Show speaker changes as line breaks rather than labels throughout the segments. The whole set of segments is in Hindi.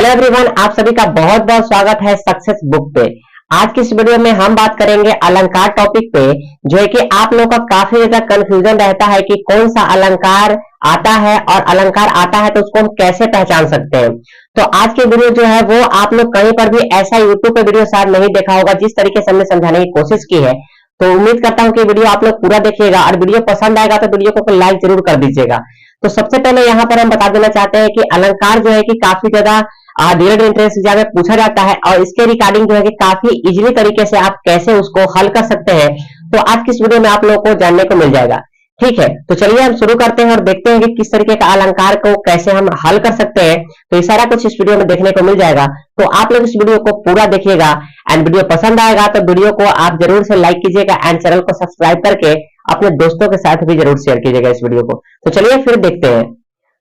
हेलो एवरीवन, आप सभी का बहुत बहुत स्वागत है सक्सेस बुक पे। आज की इस वीडियो में हम बात करेंगे अलंकार टॉपिक पे, जो है कि आप लोगों का काफी ज्यादा कंफ्यूजन रहता है कि कौन सा अलंकार आता है और अलंकार आता है तो उसको हम कैसे पहचान सकते हैं। तो आज की वीडियो जो है वो आप लोग कहीं पर भी ऐसा यूट्यूब पे वीडियो शायद नहीं देखा होगा जिस तरीके से हमने समझाने की कोशिश की है। तो उम्मीद करता हूँ कि वीडियो आप लोग पूरा देखिएगा और वीडियो पसंद आएगा तो वीडियो को लाइक जरूर कर दीजिएगा। तो सबसे पहले यहाँ पर हम बता देना चाहते हैं कि अलंकार जो है कि काफी ज्यादा डीएलएड एंट्रेंस एग्जाम में पूछा जाता है और इसके रिगार्डिंग जो है कि काफी इजीली तरीके से आप कैसे उसको हल कर सकते हैं, तो आज की इस वीडियो में आप लोगों को जानने को मिल जाएगा। ठीक है, तो चलिए हम शुरू करते हैं और देखते हैं कि किस तरीके का अलंकार को कैसे हम हल कर सकते हैं। तो ये सारा कुछ इस वीडियो में देखने को मिल जाएगा, तो आप लोग इस वीडियो को पूरा देखिएगा एंड वीडियो पसंद आएगा तो वीडियो को आप जरूर से लाइक कीजिएगा एंड चैनल को सब्सक्राइब करके अपने दोस्तों के साथ भी जरूर शेयर कीजिएगा इस वीडियो को। तो चलिए फिर देखते हैं।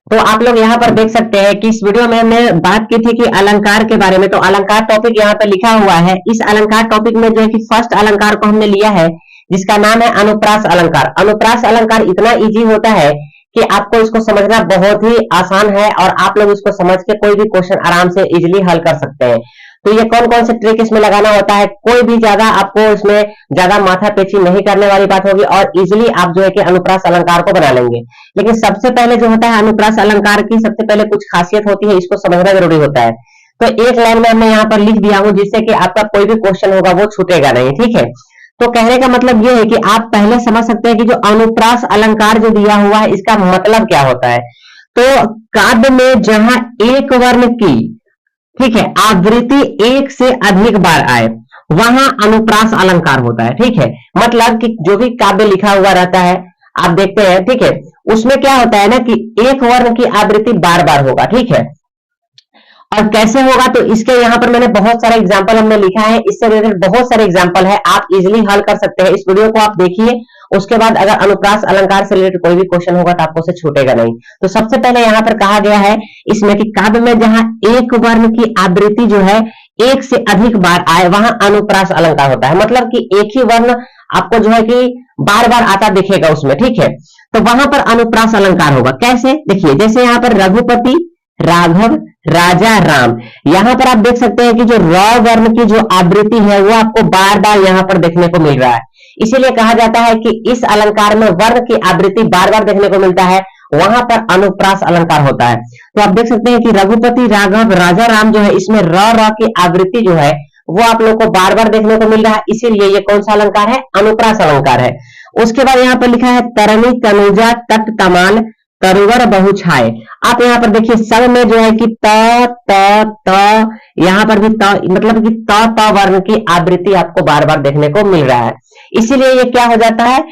तो आप लोग यहाँ पर देख सकते हैं कि इस वीडियो में हमने बात की थी कि अलंकार के बारे में। तो अलंकार टॉपिक यहाँ पे लिखा हुआ है। इस अलंकार टॉपिक में जो है कि फर्स्ट अलंकार को हमने लिया है जिसका नाम है अनुप्रास अलंकार। अनुप्रास अलंकार इतना इजी होता है कि आपको इसको समझना बहुत ही आसान है और आप लोग इसको समझ के कोई भी क्वेश्चन आराम से इजिली हल कर सकते हैं। तो ये कौन कौन से ट्रिक इसमें लगाना होता है, कोई भी ज्यादा आपको इसमें ज्यादा माथा पेची नहीं करने वाली बात होगी और इजिली आप जो है कि अनुप्रास अलंकार को बना लेंगे। लेकिन सबसे पहले जो होता है अनुप्रास अलंकार की सबसे पहले कुछ खासियत होती है, इसको समझना जरूरी होता है। तो एक लाइन में हमने यहाँ पर लिख दिया हूँ जिससे कि आपका कोई भी क्वेश्चन होगा वो छूटेगा नहीं। ठीक है, तो कहने का मतलब ये है कि आप पहले समझ सकते हैं कि जो अनुप्रास अलंकार जो दिया हुआ है इसका मतलब क्या होता है। तो काव्य में जहां एक वर्ण की, ठीक है, आवृत्ति एक से अधिक बार आए वहां अनुप्रास अलंकार होता है। ठीक है, मतलब कि जो भी काव्य लिखा हुआ रहता है आप देखते हैं, ठीक है, उसमें क्या होता है ना कि एक वर्ण की आवृत्ति बार बार होगा। ठीक है, और कैसे होगा तो इसके यहाँ पर मैंने बहुत सारे एग्जाम्पल हमने लिखा है, इससे रिलेटेड बहुत सारे एग्जाम्पल है, आप इजिली हल कर सकते हैं। इस वीडियो को आप देखिए, उसके बाद अगर अनुप्रास अलंकार से रिलेटेड कोई भी क्वेश्चन होगा तो आपको से छूटेगा नहीं। तो सबसे पहले यहाँ पर कहा गया है इसमें कि काव्य में जहां एक वर्ण की आवृत्ति जो है एक से अधिक बार आए वहां अनुप्रास अलंकार होता है। मतलब कि एक ही वर्ण आपको जो है कि बार बार आता दिखेगा उसमें। ठीक है, तो वहां पर अनुप्रास अलंकार होगा। कैसे, देखिए, जैसे यहाँ पर रघुपति, राघव, राजा, राम, यहाँ पर आप देख सकते हैं कि जो र वर्ण की जो आवृत्ति है वो आपको बार बार यहाँ पर देखने को मिल रहा है। इसीलिए कहा जाता है कि इस अलंकार में वर्ण की आवृत्ति बार बार देखने को मिलता है, वहां पर अनुप्रास अलंकार होता है। तो आप देख सकते हैं कि रघुपति, राघव, राजा, राम जो है इसमें र की आवृत्ति जो है वो आप लोग को बार बार देखने को मिल रहा है, इसीलिए ये कौन सा अलंकार है, अनुप्रास अलंकार है। उसके बाद यहाँ पर लिखा है तरनी, तनुजा, तट, तमाल, तरुवर, बहुछाए। आप यहाँ पर देखिए सब में जो है कि त यहाँ पर भी त, मतलब कि त वर्ण की आवृत्ति आपको बार बार देखने को मिल रहा है, इसीलिए ये क्या हो जाता है,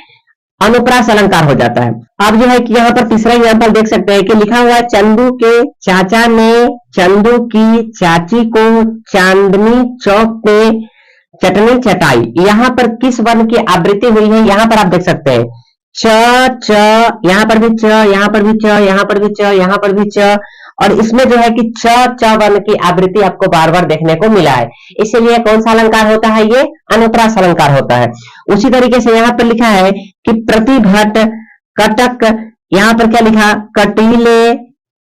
अनुप्रास अलंकार हो जाता है। अब जो है कि यहाँ पर तीसरा एग्जाम्पल देख सकते हैं कि लिखा हुआ है चंदू के चाचा ने चंदू की चाची को चांदनी चौक पे चटनी चटाई। यहाँ पर किस वर्ण की आवृत्ति हुई है, यहाँ पर आप देख सकते हैं च, यहाँ पर भी च, यहाँ पर भी च, यहाँ पर भी च, यहाँ पर भी च, और इसमें जो है कि च वर्ण की आवृत्ति आपको बार बार देखने को मिला है, इसीलिए कौन सा अलंकार होता है, ये अनुप्रास अलंकार होता है। उसी तरीके से यहाँ पर लिखा है कि प्रतिभट, कटक, यहाँ पर क्या लिखा, कटीले,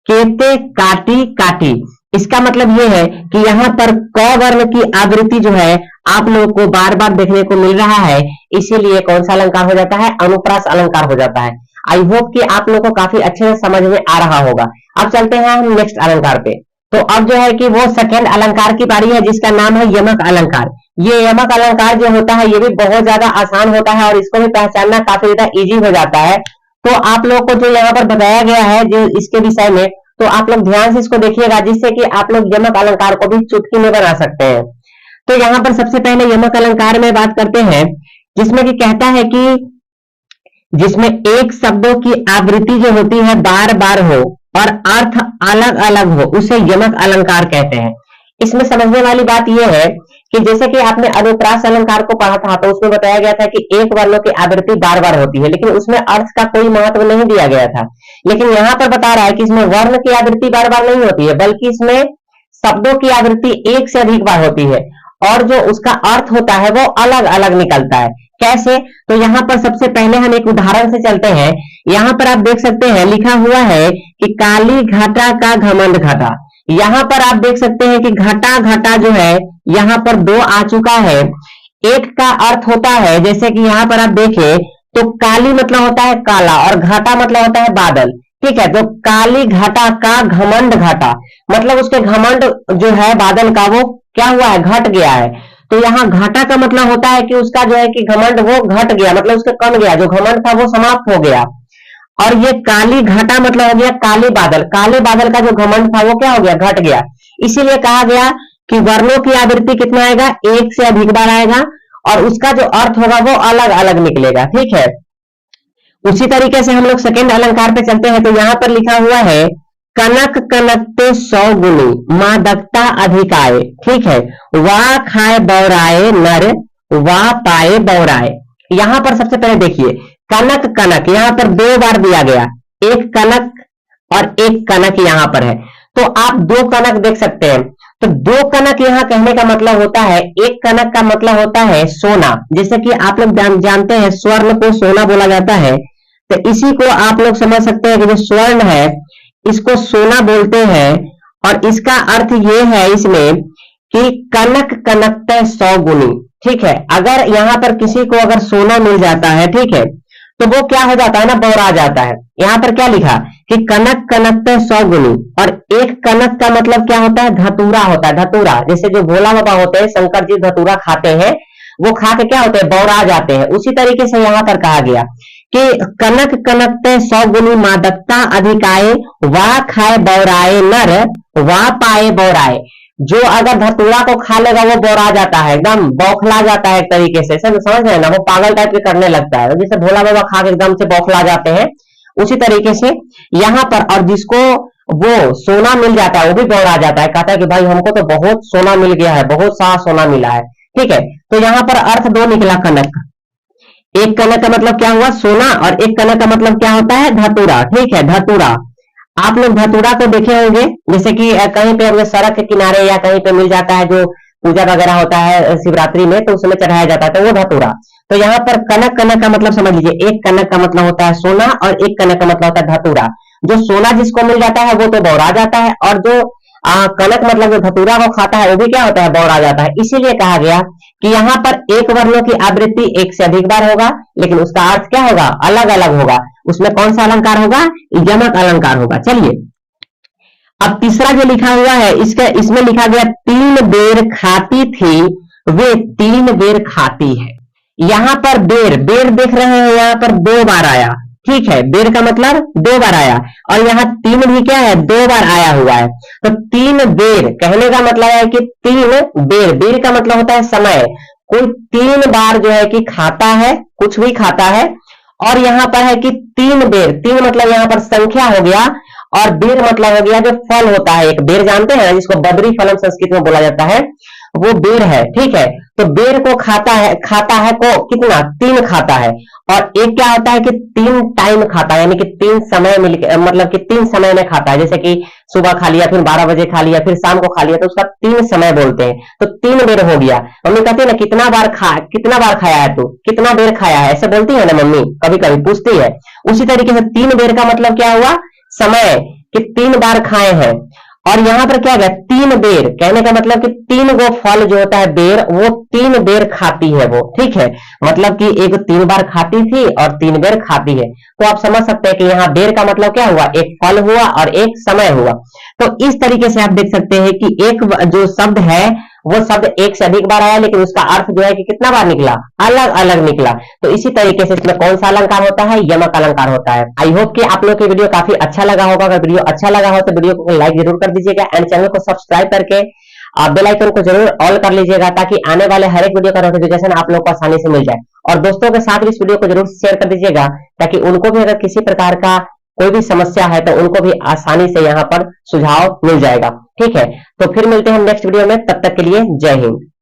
केते, काटी, काटी। इसका मतलब ये है कि यहाँ पर क वर्ण की आवृत्ति जो है आप लोगों को बार बार देखने को मिल रहा है, इसीलिए कौन सा अलंकार हो जाता है, अनुप्रास अलंकार हो जाता है। आई होप कि आप लोगों को काफी अच्छे से समझ में आ रहा होगा। अब चलते हैं हम नेक्स्ट अलंकार पे। तो अब जो है कि वो सेकेंड अलंकार की बारी है जिसका नाम है यमक अलंकार। ये यमक अलंकार जो होता है ये भी बहुत ज्यादा आसान होता है और इसको भी पहचानना काफी ज्यादा इजी हो जाता है। तो आप लोगों को जो यहाँ पर बताया गया है जो इसके विषय में, तो आप लोग ध्यान से इसको देखिएगा जिससे कि आप लोग यमक अलंकार को भी चुटकी में बना सकते हैं। तो यहाँ पर सबसे पहले यमक अलंकार में बात करते हैं जिसमें कि कहता है कि जिसमें एक शब्दों की आवृत्ति जो होती है बार बार हो और अर्थ अलग अलग हो उसे यमक अलंकार कहते हैं। इसमें समझने वाली बात यह है कि जैसे कि आपने अनुप्रास अलंकार को पढ़ा था तो उसमें बताया गया था कि एक वर्णों की आवृत्ति बार बार होती है, लेकिन उसमें अर्थ का कोई महत्व नहीं दिया गया था। लेकिन यहाँ पर बता रहा है कि इसमें वर्ण की आवृत्ति बार बार नहीं होती है, बल्कि इसमें शब्दों की आवृत्ति एक से अधिक बार होती है और जो उसका अर्थ होता है वो अलग अलग निकलता है। कैसे, तो यहाँ पर सबसे पहले हम एक उदाहरण से चलते हैं। यहाँ पर आप देख सकते हैं लिखा हुआ है कि काली घाटा का घमंड घटा। यहाँ पर आप देख सकते हैं कि घटा घटा जो है यहाँ पर दो आ चुका है। एक का अर्थ होता है, जैसे कि यहाँ पर आप देखें तो काली मतलब होता है काला और घाटा मतलब होता है बादल। ठीक है, तो काली घटा का घमंड घटा मतलब उसके घमंड जो है बादल का वो क्या हुआ है, घट गया है। तो यहाँ घाटा का मतलब होता है कि उसका जो है कि घमंड वो घट गया, मतलब उसका कम गया, जो घमंड था वो समाप्त हो गया। और ये काली घटा मतलब हो गया काले बादल का जो घमंड था वो क्या हो गया, घट गया। इसीलिए कहा गया कि वर्णों की आवृत्ति कितना आएगा, एक से अधिक बार आएगा और उसका जो अर्थ होगा वो अलग अलग निकलेगा। ठीक है, उसी तरीके से हम लोग सेकेंड अलंकार पे चलते हैं। तो यहाँ पर लिखा हुआ है कनक कनकते 100 गुनी मादकता अधिकाए। ठीक है, वाह खाए बौराए नर वाह पाए बौराए। यहाँ पर सबसे पहले देखिए कनक कनक यहाँ पर दो बार दिया गया, एक कनक और एक कनक यहाँ पर है। तो आप दो कनक देख सकते हैं। तो दो कनक यहाँ कहने का मतलब होता है, एक कनक का मतलब होता है सोना। जैसे कि आप लोग जानते हैं स्वर्ण को सोना बोला जाता है, तो इसी को आप लोग समझ सकते हैं कि जो स्वर्ण है इसको सोना बोलते हैं। और इसका अर्थ ये है इसमें कि कनक कनकते 100 गुनी। ठीक है, अगर यहाँ पर किसी को अगर सोना मिल जाता है, ठीक है, तो वो क्या हो जाता है ना, बौरा जाता है। यहाँ पर क्या लिखा कि कनक कनकते 100 गुनी, और एक कनक का मतलब क्या होता है, धतूरा होता है। धतूरा जैसे जो भोला बाबा होते हैं, शंकर जी धतूरा खाते हैं, वो खा के क्या होते हैं, बौरा जाते हैं। उसी तरीके से यहाँ पर कहा गया कि कनक कनकते 100 गुनी मादकता अधिकाए वाह खाए बौराए नर वाह पाए बौराए। जो अगर धतूरा को खा लेगा वो बौरा जाता है, एकदम बौखला जाता है एक तरीके से, समझ रहे हैं ना, वो पागल टाइप के करने लगता है। जैसे भोला बाबा खा के एकदम से बौखला जाते हैं, उसी तरीके से यहाँ पर। और जिसको वो सोना मिल जाता है वो भी बौरा जाता है, कहता है कि भाई हमको तो बहुत सोना मिल गया है, बहुत सारा सोना मिला है। ठीक है, तो यहाँ पर अर्थ दो निकला कनक। एक कनक का मतलब क्या हुआ, सोना, और एक कनक का मतलब क्या होता है, धतूरा। ठीक है, धतूरा आप लोग धतूरा को देखे होंगे, जैसे कि कहीं पे हमें सड़क के किनारे या कहीं पे मिल जाता है, जो पूजा वगैरह होता है शिवरात्रि में, तो उसमें चढ़ाया जाता है, तो वो धतूरा। तो यहाँ पर कनक कनक का मतलब समझ लीजिए, एक कनक का मतलब होता है सोना और एक कनक का मतलब होता है धतूरा। जो सोना जिसको मिल जाता है वो तो बौरा जाता है, और जो कनक मतलब जो धतूरा को खाता है वो भी क्या होता है, बौरा जाता है। इसीलिए कहा गया कि यहाँ पर एक वर्णों की आवृत्ति एक से अधिक बार होगा, लेकिन उसका अर्थ क्या होगा, अलग अलग होगा। उसमें कौन सा अलंकार होगा, यमक अलंकार होगा। चलिए अब तीसरा जो लिखा हुआ है इसमें लिखा गया 3 बेर खाती थी वे 3 बेर खाती है। यहाँ पर बेर बेर देख रहे हैं, यहाँ पर 2 बार आया। ठीक है, बेर का मतलब 2 बार आया, और यहाँ 3 भी क्या है, 2 बार आया हुआ है। तो 3 बेर कहने का मतलब है कि 3 बेर, बेर का मतलब होता है समय। कोई 3 बार जो है कि खाता है, कुछ भी खाता है। और यहाँ पर है कि 3 बेर, 3 मतलब यहाँ पर संख्या हो गया, और बेर मतलब हो गया जो फल होता है। एक बेर जानते हैं जिसको बद्री फलम संस्कृत में बोला जाता है, वो बेर है। ठीक है, तो बेर को खाता है को कितना, 3 खाता है। और एक क्या होता है कि 3 टाइम खाता है, यानी कि 3 समय मतलब कि 3 समय में खाता है। जैसे कि सुबह खा लिया, फिर 12 बजे खा लिया, फिर शाम को खा लिया, तो उसका 3 समय बोलते हैं। तो 3 बेर हो गया। मम्मी कहती है ना कितना बार खाया है तू, कितना बेर खाया है, ऐसे बोलती है ना मम्मी, कभी कभी पूछती है। उसी तरीके से 3 बेर का मतलब क्या हुआ, समय, कि 3 बार खाए हैं। और यहाँ पर क्या गया, 3 बेर कहने का मतलब कि 3 गो फल जो होता है बेर, वो 3 बेर खाती है वो। ठीक है, मतलब कि एक 3 बार खाती थी और 3 बेर खाती है। तो आप समझ सकते हैं कि यहाँ बेर का मतलब क्या हुआ, एक फल हुआ और एक समय हुआ। तो इस तरीके से आप देख सकते हैं कि एक जो शब्द है वो शब्द एक से अधिक बार आया, लेकिन उसका अर्थ जो है कि कितना बार निकला, अलग अलग निकला। तो इसी तरीके से इसमें कौन सा अलंकार होता है, यमक अलंकार होता है। आई होप कि आप लोग की वीडियो काफी अच्छा लगा होगा। अगर वीडियो अच्छा लगा हो तो वीडियो को लाइक जरूर कर दीजिएगा, एंड चैनल को सब्सक्राइब करके आप बेल आइकन को जरूर ऑल कर लीजिएगा, ताकि आने वाले हर एक वीडियो का नोटिफिकेशन आप लोग को आसानी से मिल जाए। और दोस्तों के साथ भी इस वीडियो को जरूर शेयर कर दीजिएगा, ताकि उनको भी अगर किसी प्रकार का कोई भी समस्या है तो उनको भी आसानी से यहाँ पर सुझाव मिल जाएगा। ठीक है, तो फिर मिलते हैं नेक्स्ट वीडियो में, तब तक के लिए जय हिंद।